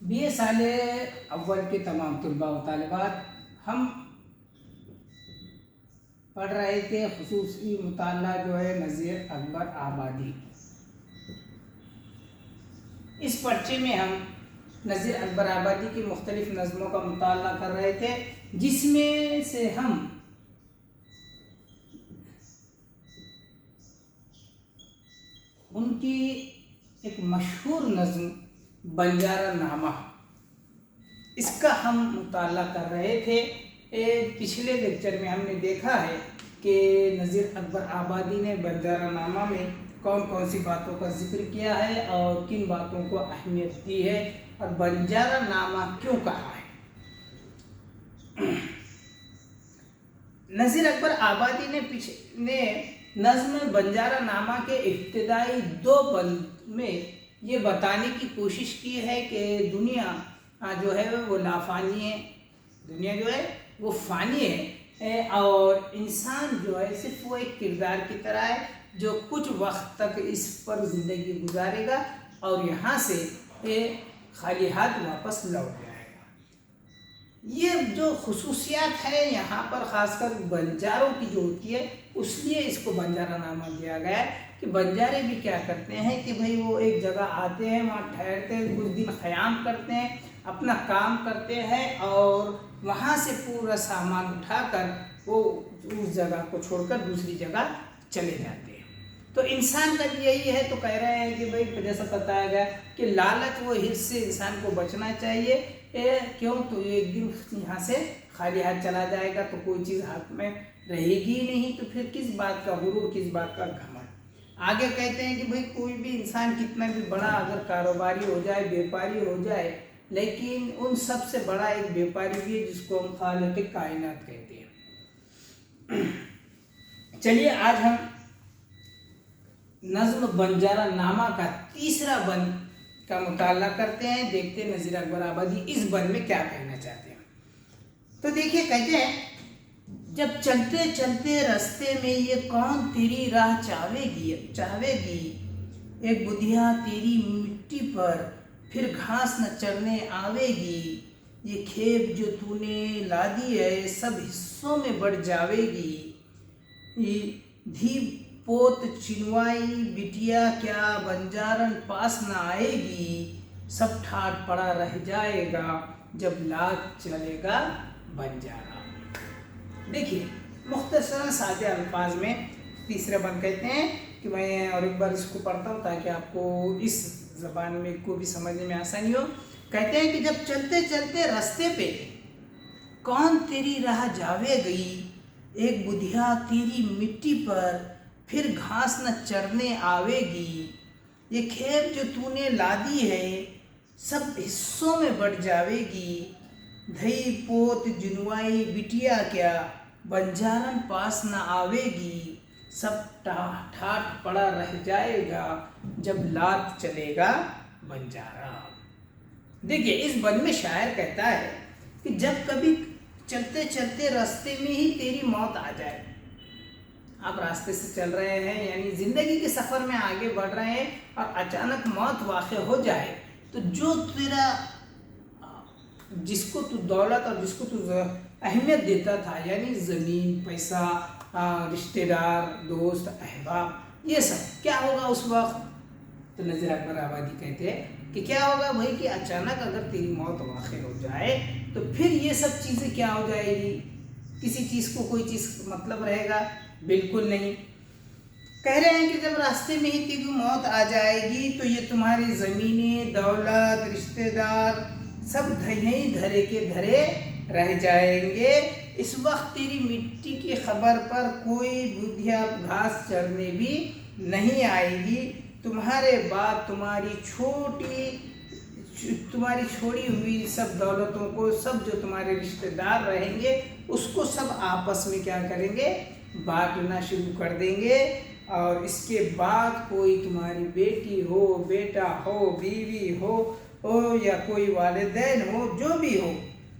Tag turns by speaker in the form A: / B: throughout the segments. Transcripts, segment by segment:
A: BA साल अव्वल के तमाम तलबा व तालिबात, हम पढ़ रहे थे खुसूसी मुताला जो है नज़ीर अकबर आबादी। इस पर्चे में हम नज़ीर अकबर आबादी की मुख्तलिफ नज़मों का मुताला कर रहे थे, जिसमें से हम उनकी एक मशहूर नज़्म बंजारा नामा, इसका हम मुताला कर रहे थे। पिछले लेक्चर में हमने देखा है कि नज़ीर अकबर आबादी ने बंजारा नामा में कौन कौन सी बातों का जिक्र किया है और किन बातों को अहमियत दी है और बंजारा नामा क्यों कहा है। नज़ीर अकबर आबादी ने नज़्म बंजारा नामा के इब्तिदाई 2 बंद में ये बताने की कोशिश की है कि दुनिया जो है वो लाफानी है, दुनिया जो है वो फानी है और इंसान जो है सिर्फ वो एक किरदार की तरह है जो कुछ वक्त तक इस पर ज़िंदगी गुजारेगा और यहाँ से खाली हाथ वापस लौट जाएगा। ये जो खुसूसियात है यहाँ पर ख़ासकर बंजारों की जो होती है, उसलिए इसको बंजारा नामा दिया गया है कि बंजारे भी क्या करते हैं कि भाई वो एक जगह आते हैं, वहाँ ठहरते हैं, कुछ दिन ख़याम करते हैं, अपना काम करते हैं और वहाँ से पूरा सामान उठाकर वो उस जगह को छोड़कर दूसरी जगह चले जाते हैं। तो इंसान का भी यही है। तो कह रहे हैं कि भाई जैसा बताया गया कि लालच व हिर्स से इंसान को बचना चाहिए। क्यों? तो एक दिन यहाँ से खाली हाथ चला जाएगा तो कोई चीज़ हाथ में रहेगी ही नहीं, तो फिर किस बात का गुरूर, किस बात का घमंड। आगे कहते हैं कि भाई कोई भी इंसान कितना भी बड़ा अगर कारोबारी हो जाए, व्यापारी हो जाए, लेकिन उन सब से बड़ा एक व्यापारी भी है जिसको हम खालिक कायनात कहते हैं। चलिए आज हम नज़्म बंजारा नामा का तीसरा बंद का मुताला करते हैं, देखते हैं नज़ीर अकबर आबादी इस बंद में क्या कहना चाहते हैं। तो देखिए, कहते हैं जब चलते चलते रास्ते में ये कौन तेरी राह चावेगी, एक बुधिया तेरी मिट्टी पर फिर घास न चढ़ने आवेगी, ये खेप जो तूने ला दी है सब हिस्सों में बढ़ जावेगी, ये धी पोत चिनवाई बिटिया क्या बंजारन पास न आएगी, सब ठाट पड़ा रह जाएगा जब लात चलेगा बंजारा। देखिए, मुख्तसरन सादे अल्फाज में तीसरे बंद कहते हैं कि मैं और एक बार इसको पढ़ता हूँ ताकि आपको इस ज़बान में को भी समझने में आसानी हो। कहते हैं कि जब चलते चलते रास्ते पे कौन तेरी राह जावे गई, एक बुधिया तेरी मिट्टी पर फिर घास न चरने आवेगी, ये खेप जो तूने लादी है सब हिस्सों में बढ़ जावेगी, धई पोत जुनवाई बिटिया क्या बंजारन पास न आवेगी, सब ठाट पड़ा रह जाएगा जब लात चलेगा बंजारा। देखिए, इस बंद में शायर कहता है कि जब कभी चलते चलते रास्ते में ही तेरी मौत आ जाए, आप रास्ते से चल रहे हैं यानी ज़िंदगी के सफ़र में आगे बढ़ रहे हैं और अचानक मौत वाक़ई हो जाए, तो जो तेरा जिसको तू दौलत और जिसको तू अहमियत देता था यानी ज़मीन, पैसा, रिश्तेदार, दोस्त, अहबाब, ये सब क्या होगा उस वक्त। तो नज़ीर अकबर आबादी कहते हैं कि क्या होगा भाई कि अचानक अगर तेरी मौत वाक़ई हो जाए तो फिर ये सब चीज़ें क्या हो जाएगी, किसी चीज़ को कोई चीज़ मतलब रहेगा? बिल्कुल नहीं। कह रहे हैं कि जब रास्ते में ही तेरी मौत आ जाएगी तो ये तुम्हारी ज़मीनें, दौलत, रिश्तेदार सब धरे के धरे रह जाएंगे। इस वक्त तेरी मिट्टी की खबर पर कोई बुधिया घास चरने भी नहीं आएगी। तुम्हारे बाद तुम्हारी छोड़ी हुई सब दौलतों को, सब जो तुम्हारे रिश्तेदार रहेंगे उसको सब आपस में क्या करेंगे, बांटना शुरू कर देंगे। और इसके बाद कोई तुम्हारी बेटी हो, बेटा हो, बीवी हो या कोई वालिदैन हो, जो भी हो,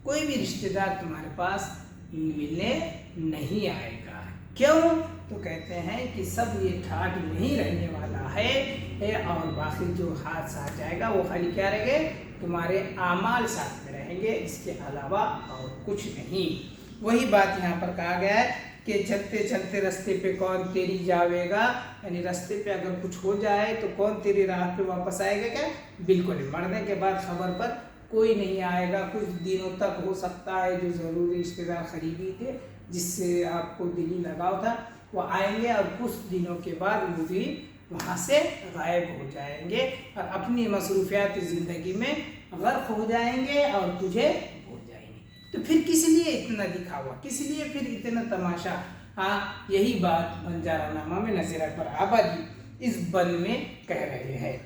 A: कोई भी रिश्तेदार तुम्हारे पास मिलने नहीं आएगा। क्यों? تو کہتے ہیں کہ سب یہ ٹھاٹ نہیں رہنے والا ہے اور باقی جو ہاتھ ساتھ جائے گا وہ خالی کیا رہیں گے؟ تمہارے اعمال ساتھ میں رہیں گے، اس کے علاوہ اور کچھ نہیں۔ وہی بات یہاں پر کہا گیا ہے کہ چلتے چلتے رستے پہ کون تیری جاوے گا، یعنی رستے پہ اگر کچھ ہو جائے تو کون تیری راہ پہ واپس آئے گا؟ کیا بالکل، مرنے کے بعد خبر پر کوئی نہیں آئے گا۔ کچھ دنوں تک ہو سکتا ہے جو ضروری رشتے دار قریبی تھے جس سے آپ کو دلی لگاؤ تھا وہ آئیں گے، اور کچھ دنوں کے بعد وہ بھی وہاں سے غائب ہو جائیں گے اور اپنی مصروفیات زندگی میں غرق ہو جائیں گے اور تجھے بھول جائیں گے۔ تو پھر کس لیے اتنا دکھاوا، کس لیے پھر اتنا تماشا؟ ہاں، یہی بات بنجارہ نامہ میں نذیر اکبر آبادی اس بند میں کہہ رہے ہیں۔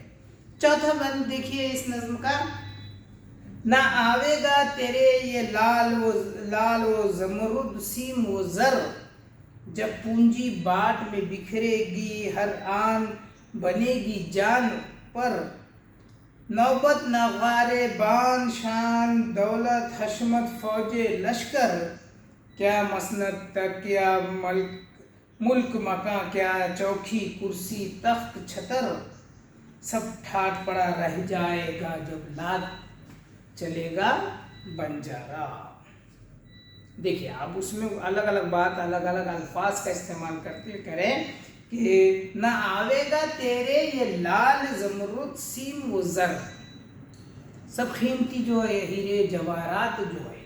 A: چوتھا بند دیکھیے اس نظم کا، نہ آوے گا تیرے یہ لال و زمرد سیم و زر، جب پونجی باٹ میں بکھرے گی ہر آن بنے گی جان پر، نوبت نغارے بان شان دولت حشمت فوج لشکر، کیا مسند تک کیا ملک مکاں کیا چوکی کرسی تخت چھتر، سب ٹھاٹ پڑا رہ جائے گا جب لاد چلے گا بنجارہ۔ دیکھیے آپ اس میں الگ الگ بات، الگ الگ الفاظ کا استعمال کرتے کریں کہ نہ آوے گا تیرے یہ لال زمرد سیم و زر، سب قیمتی جو ہے ہیرے جواہرات جو ہے،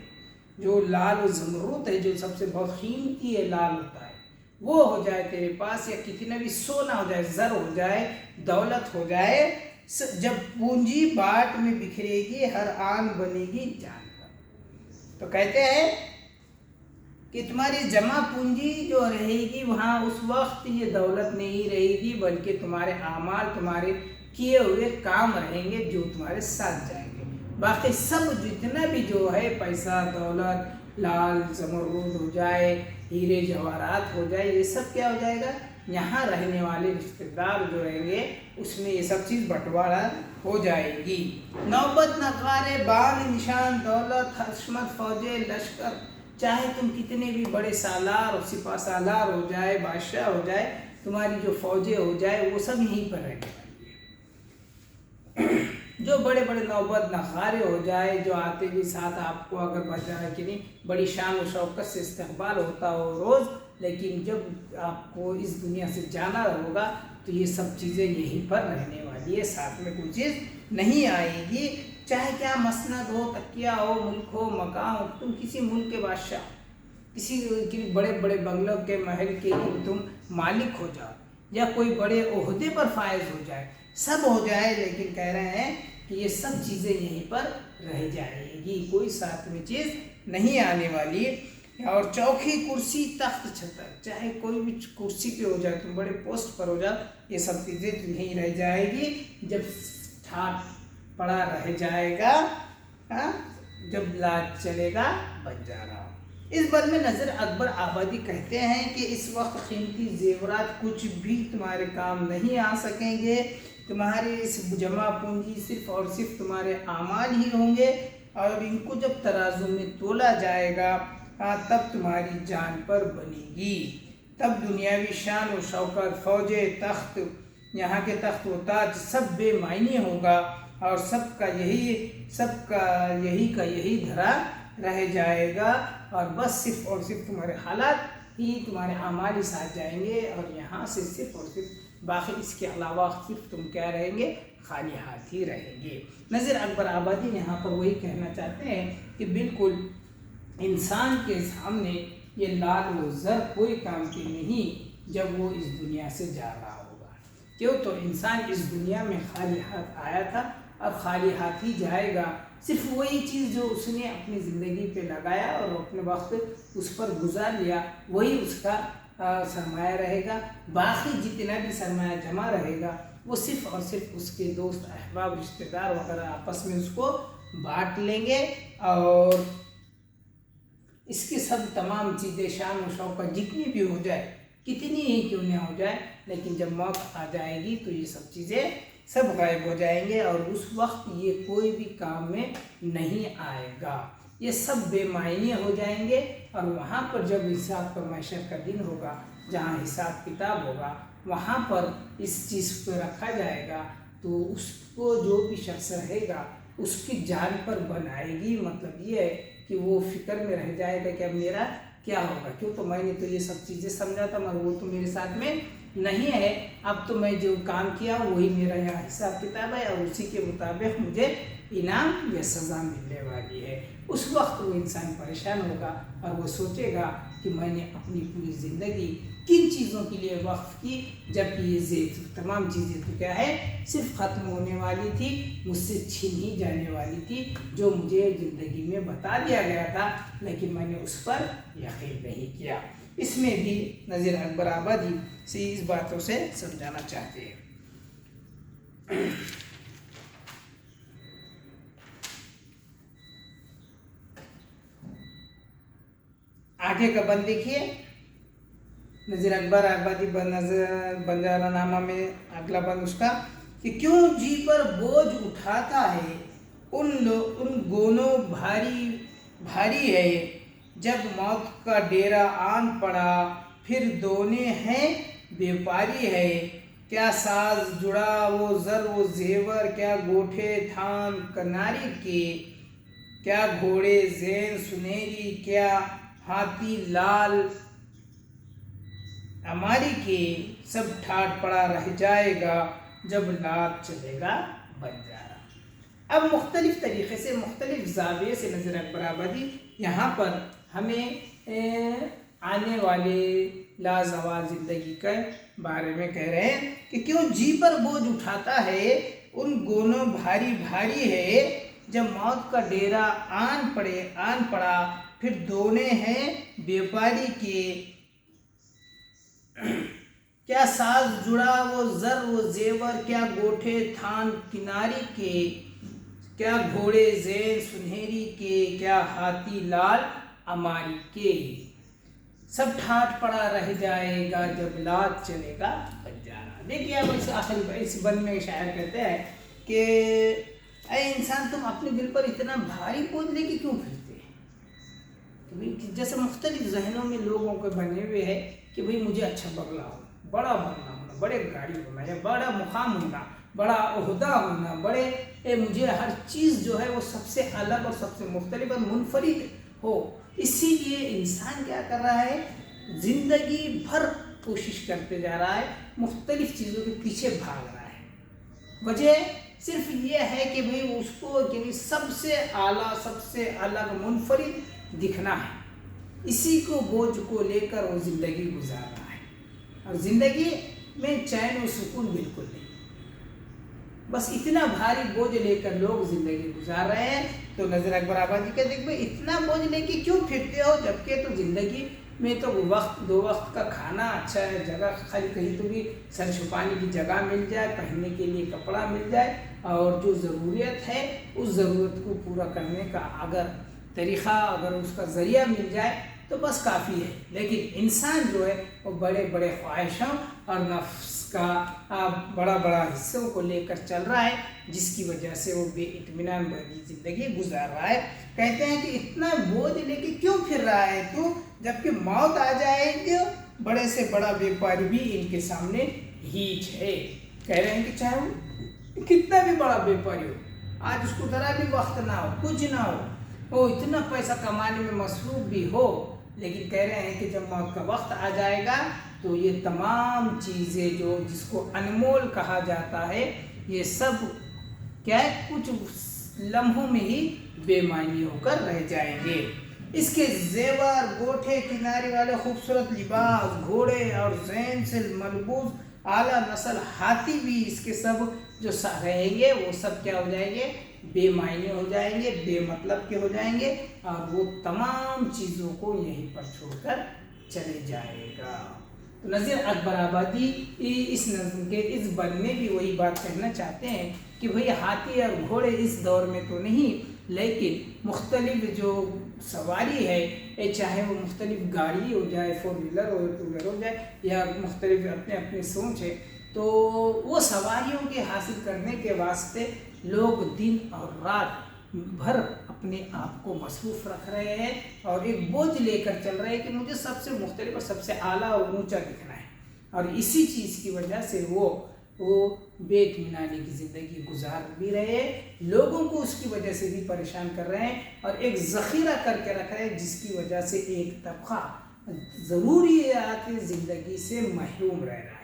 A: جو لال و زمرد ہے جو سب سے بہت قیمتی ہے، لال ہوتا ہے، وہ ہو جائے تیرے پاس، یا کتنا بھی سونا ہو جائے، زر ہو جائے، دولت ہو جائے، جب پونجی باٹ میں بکھرے گی ہر آن بنے گی جان پر۔ تو کہتے ہیں کہ تمہاری جمع پونجی جو رہے گی وہاں اس وقت یہ دولت نہیں رہے گی، بلکہ تمہارے اعمال، تمہارے کیے ہوئے کام رہیں گے جو تمہارے ساتھ جائیں گے۔ باقی سب جتنا بھی جو ہے پیسہ، دولت، لال زمرد ہو جائے، ہیرے جواہرات ہو جائے، یہ سب کیا ہو جائے گا؟ یہاں رہنے والے رشتہ دار جو رہیں گے اس میں یہ سب چیز بٹوارہ ہو جائے گی۔ نوبت نغارے بان نشان دولت حشمت فوج لشکر، چاہے تم کتنے بھی بڑے سالار اور سپاہ سالار ہو جائے، بادشاہ ہو جائے، تمہاری جو فوجیں ہو جائے وہ سب یہیں پر رہنے والی ہے۔ جو بڑے بڑے نوبت نغارے ہو جائے، جو آتے بھی ساتھ آپ کو اگر بجائے کہ نہیں بڑی شان و شوکت سے استقبال ہوتا ہو روز، لیکن جب آپ کو اس دنیا سے جانا ہوگا تو یہ سب چیزیں یہیں پر رہنے والی ہے، ساتھ میں کوئی چیز نہیں آئے گی۔ چاہے کیا مسند ہو، تکیہ ہو، ملک ہو، مکان ہو، تم کسی ملک کے بادشاہ، کسی بڑے بڑے بنگلوں کے محل کے تم مالک ہو جاؤ، یا کوئی بڑے عہدے پر فائز ہو جائے، سب ہو جائے، لیکن کہہ رہے ہیں کہ یہ سب چیزیں یہیں پر رہ جائے گی، کوئی ساتھ میں چیز نہیں آنے والی۔ اور چوکی کرسی تخت چھتر، چاہے کوئی بھی کرسی پہ ہو جائے، تم بڑے پوسٹ پر ہو جاؤ، یہ سب چیزیں یہیں رہ جائے گی جب ٹھاٹ پڑا رہ جائے گا، جب لاد چلے گا بنجارہ۔ اس بند میں نذیر اکبر آبادی کہتے ہیں کہ اس وقت قیمتی زیورات کچھ بھی تمہارے کام نہیں آ سکیں گے، تمہاری اس جمع پونجی صرف اور صرف تمہارے اعمال ہی ہوں گے، اور ان کو جب ترازو میں تولا جائے گا تب تمہاری جان پر بنے گی، تب دنیاوی شان و شوکت، فوج، تخت، یہاں کے تخت و تاج سب بے معنی ہوگا، اور سب کا یہی دھرا رہ جائے گا، اور بس صرف اور صرف تمہارے حالات ہی، تمہارے اعمال ہی ساتھ جائیں گے، اور یہاں سے صرف اور صرف باقی اس کے علاوہ صرف تم کیا رہیں گے؟ خالی ہاتھ ہی رہیں گے۔ نذیر اکبر آبادی یہاں پر وہی کہنا چاہتے ہیں کہ بالکل انسان کے سامنے یہ لال و زر کوئی کام کی نہیں جب وہ اس دنیا سے جا رہا ہوگا، کیوں؟ تو انسان اس دنیا میں خالی ہاتھ آیا تھا، اب خالی ہاتھ ہی جائے گا، صرف وہی چیز جو اس نے اپنی زندگی پہ لگایا اور اپنے وقت اس پر گزار لیا وہی اس کا سرمایہ رہے گا، باقی جتنا بھی سرمایہ جمع رہے گا وہ صرف اور صرف اس کے دوست احباب رشتہ دار وغیرہ آپس میں اس کو بانٹ لیں گے، اور اس کے سب تمام چیزیں شان و شوکت جتنی بھی ہو جائے، کتنی ہی کیوں نہ ہو جائے، لیکن جب موت آ جائے گی تو یہ سب چیزیں سب غائب ہو جائیں گے، اور اس وقت یہ کوئی بھی کام میں نہیں آئے گا، یہ سب بے معنی ہو جائیں گے، اور وہاں پر جب حساب کا محشر کا دن ہوگا जहाँ हिसाब किताब होगा वहाँ पर इस चीज़ को रखा जाएगा, तो उसको जो भी शख्स रहेगा उसकी जान पर बनाएगी। मतलब ये है कि वो फिक्र में रह जाएगा कि अब मेरा क्या होगा, क्यों तो मैंने तो ये सब चीज़ें समझा था मगर वो तो मेरे साथ में नहीं है, अब तो मैं जो काम किया वही मेरा यहाँ हिसाब किताब है और उसी के मुताबिक मुझे इनाम या सज़ा मिलने वाली है। उस वक्त वो इंसान परेशान होगा और वो सोचेगा कि मैंने अपनी पूरी ज़िंदगी किन चीज़ों के लिए वक्फ की, जबकि ये तमाम चीज़ें तो क्या है सिर्फ ख़त्म होने वाली थी, मुझसे छीन ही जाने वाली थी, जो मुझे ज़िंदगी में बता दिया गया था लेकिन मैंने उस पर यकीन नहीं किया। इसमें भी नज़ीर अकबर आबादी से इस बातों से समझाना चाहते हैं। आगे का बंद देखिए, नज़ीर अकबर आबादी बंजारानामा में अगला बंद उसका कि क्यों जी पर बोझ उठाता है उन गोनों भारी भारी है, जब मौत का डेरा आन पड़ा फिर दोने हैं व्यापारी है, क्या साज जुड़ा वो जर वो जेवर, क्या गोठे थान कनारी के, क्या घोड़े जैन सुनहरी, क्या हाथी लाल हमारी के, सब ठाट पड़ा रह जाएगा जब लात चलेगा बंजारा। अब मुख्तलिफ तरीक़े से मुख्तलिफ ज़ाविये से नज़ीर अकबर आबादी यहाँ पर हमें आने वाले लाजवाल ज़िंदगी के बारे में कह रहे हैं कि क्यों जी पर बोझ उठाता है उन गोनों भारी भारी है, जब मौत का डेरा आन पड़ा फिर दोने हैं व्यापारी के, क्या साज जुड़ा वो जर वो जेवर, क्या गोठे थान किनारी के, क्या घोड़े जैन सुनहरी के, क्या हाथी लाल अमारी के, सब ठाट पड़ा रह जाएगा जब लात चलेगा बंजारा। देखिए अब इस आखिरी इस बंद में शायर कहते हैं कि ऐ इंसान तुम अपने दिल पर इतना भारी बोझ लेके क्यों फिरते हैं। तो भाई जैसे मुख्तलिफ जहनों में लोगों के बने हुए है कि भाई मुझे अच्छा बंगला हो, बड़ा बंगला होना, बड़े गाड़ी होना या बड़ा मुकाम होना, बड़ा ओहदा होना, मुझे हर चीज़ जो है वो सबसे अलग और सबसे मुख्तलिफ और मुनफरिद हो। इसीलिए इंसान क्या कर रहा है, ज़िंदगी भर कोशिश करते जा रहा है, मुख्तलिफ चीज़ों के पीछे भाग रहा है। वजह सिर्फ ये है कि भाई उसको यानी सबसे आला सबसे अलग मुनफरिद दिखना है, इसी को बोझ को लेकर वो ज़िंदगी गुजार रहा है और ज़िंदगी में चैन और सुकून बिल्कुल नहीं। बस इतना भारी बोझ लेकर लोग ज़िंदगी गुजार रहे हैं। तो नज़ीर अकबर आबादी कहते हैं भाई इतना बोझ लेके क्यों फिरते हो, जबकि तो ज़िंदगी में तो वक्त दो वक्त का खाना अच्छा है, जगह खाली कहीं तो भी सर छुपाने की जगह मिल जाए, पहनने के लिए कपड़ा मिल जाए और जो ज़रूरत है उस ज़रूरत को पूरा करने का अगर तरीक़ा अगर उसका ज़रिया मिल जाए तो बस काफ़ी है। लेकिन इंसान जो है वो बड़े बड़े ख्वाहिशों और नफ्स का बड़ा बड़ा हिस्सों को लेकर चल रहा है, जिसकी वजह से वो बेइत्मीनान भरी ज़िंदगी गुजार रहा है। कहते हैं कि इतना बोझ लेके क्यों फिर रहा है तू, जबकि मौत आ जाएगी बड़े से बड़ा व्यापारी भी इनके सामने हीच है। कह रहे हैं कि चाहे वो कितना भी बड़ा व्यापारी हो, आज उसको ज़रा भी वक्त ना हो, कुछ ना हो, वो इतना पैसा कमाने में मसरूफ़ भी हो, लेकिन कह रहे हैं कि जब मौत का वक्त आ जाएगा तो ये तमाम चीज़ें जो जिसको अनमोल कहा जाता है ये सब क्या है कुछ लम्हों में ही बेमानी होकर रह जाएंगे। इसके जेवर गोठे किनारे वाले खूबसूरत लिबास, घोड़े और जैन से मलबूस आला नस्ल हाथी भी इसके सब जो रहेंगे वो सब क्या हो जाएंगे, बेमायने हो जाएंगे, बेमतलब के हो जाएंगे और वो तमाम चीज़ों को यहीं पर छोड़कर चले जाएगा। तो नज़ीर अकबर आबादी इस नज़्म के इस बन में भी वही बात कहना चाहते हैं कि भाई हाथी और घोड़े इस दौर में तो नहीं, लेकिन मुख्तलिफ जो सवारी है चाहे वो मुख्तलिफ गाड़ी हो जाए, 4 व्हीलर हो, 2 व्हीलर हो जाए या मुख्तलिफ अपने अपने सोच है, तो वो सवारियों के हासिल करने के वास्ते लोग दिन और रात भर अपने आप को मसरूफ़ रख रहे हैं और एक बोझ लेकर चल रहे हैं कि मुझे सबसे मुख्तलिफ और सबसे आला और ऊंचा दिखना है, और इसी चीज़ की वजह से वो बेइत्मीनानी की ज़िंदगी गुजार भी रहे, लोगों को उसकी वजह से भी परेशान कर रहे हैं और एक ज़ख़ीरा करके रख रहे हैं, जिसकी वजह से एक तबका ज़रूरियात ज़िंदगी से महरूम रह रहा है।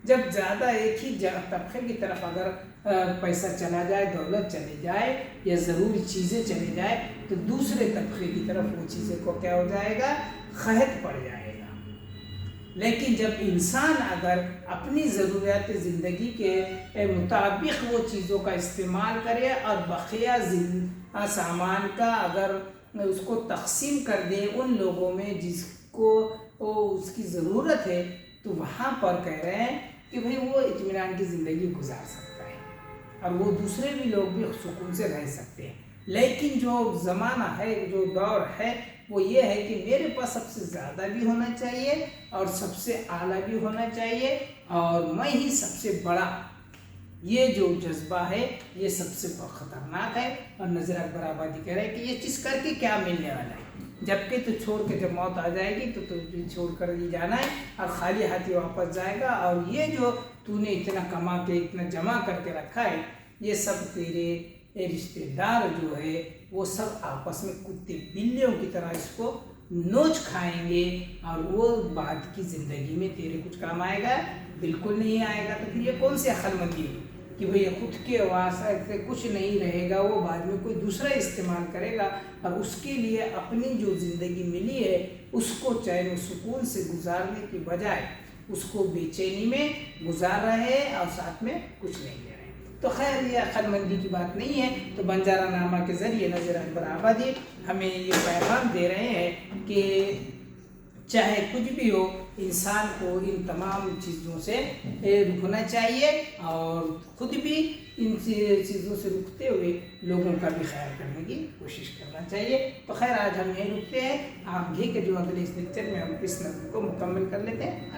A: जब ज़्यादा एक ही तबके की तरफ अगर पैसा चला जाए, दौलत चली जाए या ज़रूरी चीज़ें चली जाए, तो दूसरे तबके की तरफ वो चीज़ें को क्या हो जाएगा, खहत पड़ जाएगा। लेकिन जब इंसान अगर अपनी ज़रूरियात ज़िंदगी के मुताबिक वो चीज़ों का इस्तेमाल करे और बकिया सामान का अगर उसको तकसीम कर दे उन लोगों में जिसको उसकी ज़रूरत है, तो वहाँ पर कह रहे हैं कि भाई वो इत्मीनान की ज़िंदगी गुजार सकता है और वो दूसरे भी लोग भी सुकून से रह सकते हैं। लेकिन जो ज़माना है, जो दौर है, वो ये है कि मेरे पास सबसे ज़्यादा भी होना चाहिए और सबसे आला भी होना चाहिए और मैं ही सबसे बड़ा। ये जो जज्बा है ये सबसे ख़तरनाक है। और नज़ीर अकबर आबादी कह रहे हैं कि ये चीज़ करके क्या मिलने वाला है, जबकि तो छोड़ के जब मौत आ जाएगी तो तुझे छोड़ कर ही जाना है और खाली हाथी वापस जाएगा। और ये जो तूने इतना कमा के इतना जमा करके रखा है, ये सब तेरे रिश्तेदार जो है वो सब आपस में कुत्ते बिल्लियों की तरह इसको नोच खाएंगे और वो बाद की ज़िंदगी में तेरे कुछ काम आएगा? बिल्कुल नहीं आएगा। तो फिर ये कौन सी अक्लमंदी है कि भाई खुद के वास्ते कुछ नहीं रहेगा, वो बाद में कोई दूसरा इस्तेमाल करेगा और उसके लिए अपनी जो ज़िंदगी मिली है उसको चैन व सुकून से गुजारने की बजाय उसको बेचैनी में गुजार रहे हैं और साथ में कुछ नहीं ले रहे। तो खैर ये अक्लमंदी की बात नहीं है। तो बंजारा नामा के ज़रिए नज़ीर अकबर आबादी हमें ये पैगाम दे रहे हैं कि चाहे कुछ भी हो, इंसान को इन तमाम चीज़ों से रुकना चाहिए और ख़ुद भी इन चीज़ों से रुकते हुए लोगों का भी ख्याल करने की कोशिश करना चाहिए। तो खैर आज हम यहीं रुकते हैं। आप भी के जो अगले इस लेक्चर में हम इस नज़र को मुकम्मल कर लेते हैं।